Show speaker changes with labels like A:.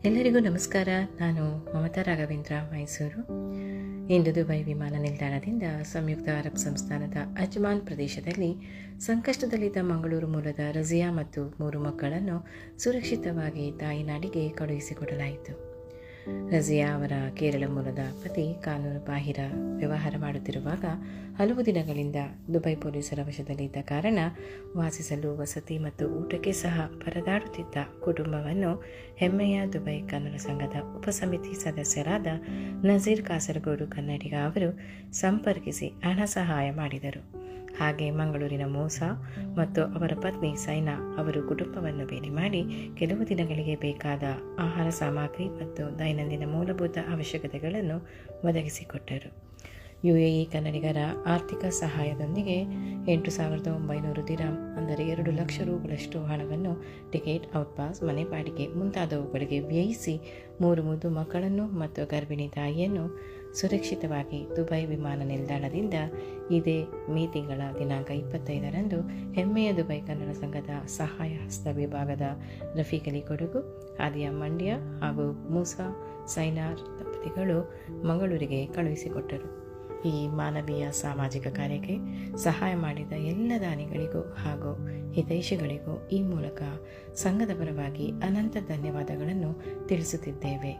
A: ಎಲ್ಲರಿಗೂ ನಮಸ್ಕಾರ. ನಾನು ಮಮತಾ ರಾಘವೇಂದ್ರ, ಮೈಸೂರು. ಇಂದು ದುಬೈ ವಿಮಾನ ನಿಲ್ದಾಣದಿಂದ ಸಂಯುಕ್ತ ಅರಬ್ ಸಂಸ್ಥಾನದ ಅಜ್ಮಾನ್ ಪ್ರದೇಶದಲ್ಲಿ ಸಂಕಷ್ಟದಲ್ಲಿದ್ದ ಮಂಗಳೂರು ಮೂಲದ ರಜಿಯಾ ಮತ್ತು 3 ಮಕ್ಕಳನ್ನು ಸುರಕ್ಷಿತವಾಗಿ ತಾಯಿನಾಡಿಗೆ ಕಳುಹಿಸಿಕೊಡಲಾಯಿತು. ರಜಿಯಾ ಅವರ ಕೇರಳ ಮೂಲದ ಪತಿ ಕಾನೂನು ಬಾಹಿರ ವ್ಯವಹಾರ ಮಾಡುತ್ತಿರುವಾಗ ಹಲವು ದಿನಗಳಿಂದ ದುಬೈ ಪೊಲೀಸರ ವಶದಲ್ಲಿದ್ದ ಕಾರಣ ವಾಸಿಸಲು ವಸತಿ ಮತ್ತು ಊಟಕ್ಕೆ ಸಹ ಪರದಾಡುತ್ತಿದ್ದ ಕುಟುಂಬವನ್ನು ಹೆಮ್ಮೆಯ ದುಬೈ ಕನ್ನಡ ಸಂಘದ ಉಪಸಮಿತಿ ಸದಸ್ಯರಾದ ನಜೀರ್ ಕಾಸರಗೋಡು ಕನ್ನಡಿಗ ಅವರು ಸಂಪರ್ಕಿಸಿ ಹಣ ಸಹಾಯ ಮಾಡಿದರು. ಹಾಗೆ ಮಂಗಳೂರಿನ ಮೂಸಾ ಮತ್ತು ಅವರ ಪತ್ನಿ ಸೈನಾ ಅವರು ಕುಟುಂಬವನ್ನು ಭೇಟಿ ಮಾಡಿ ಕೆಲವು ದಿನಗಳಿಗೆ ಬೇಕಾದ ಆಹಾರ ಸಾಮಗ್ರಿ ಮತ್ತು ದೈನಂದಿನ ಮೂಲಭೂತ ಅವಶ್ಯಕತೆಗಳನ್ನು ಒದಗಿಸಿಕೊಟ್ಟರು. UAE ಕನ್ನಡಿಗರ ಆರ್ಥಿಕ ಸಹಾಯದೊಂದಿಗೆ 8,900 ದಿರಾಮ್ ಅಂದರೆ 2 ಲಕ್ಷ ರೂಗಳಷ್ಟು ಹಣವನ್ನು ಟಿಕೆಟ್, ಔಟ್ಪಾಸ್, ಮನೆ ಬಾಡಿಗೆ ಮುಂತಾದವುಗಳಿಗೆ ವ್ಯಯಿಸಿ 3 ಮುದ್ದು ಮಕ್ಕಳನ್ನು ಮತ್ತು ಗರ್ಭಿಣಿ ತಾಯಿಯನ್ನು ಸುರಕ್ಷಿತವಾಗಿ ದುಬೈ ವಿಮಾನ ನಿಲ್ದಾಣದಿಂದ ಇದೇ ಮೇ ತಿಂಗಳ ದಿನಾಂಕ 25ರಂದು ಹೆಮ್ಮೆಯ ದುಬೈ ಕನ್ನಡ ಸಂಘದ ಸಹಾಯ ಹಸ್ತ ವಿಭಾಗದ ರಫೀಕ್ ಅಲಿ ಕೊಡಗು, ಆದಿಯಾ ಮಂಡ್ಯ ಹಾಗೂ ಮೂಸಾ ಸೈನಾರ್ ದಂಪತಿಗಳು ಮಂಗಳೂರಿಗೆ ಕಳುಹಿಸಿಕೊಟ್ಟರು. ಈ ಮಾನವೀಯ ಸಾಮಾಜಿಕ ಕಾರ್ಯಕ್ಕೆ ಸಹಾಯ ಮಾಡಿದ ಎಲ್ಲ ದಾನಿಗಳಿಗೂ ಹಾಗೂ ಹಿತೈಷಿಗಳಿಗೂ ಈ ಮೂಲಕ ಸಂಘದ ಪರವಾಗಿ ಅನಂತ ಧನ್ಯವಾದಗಳನ್ನು ತಿಳಿಸುತ್ತಿದ್ದೇವೆ.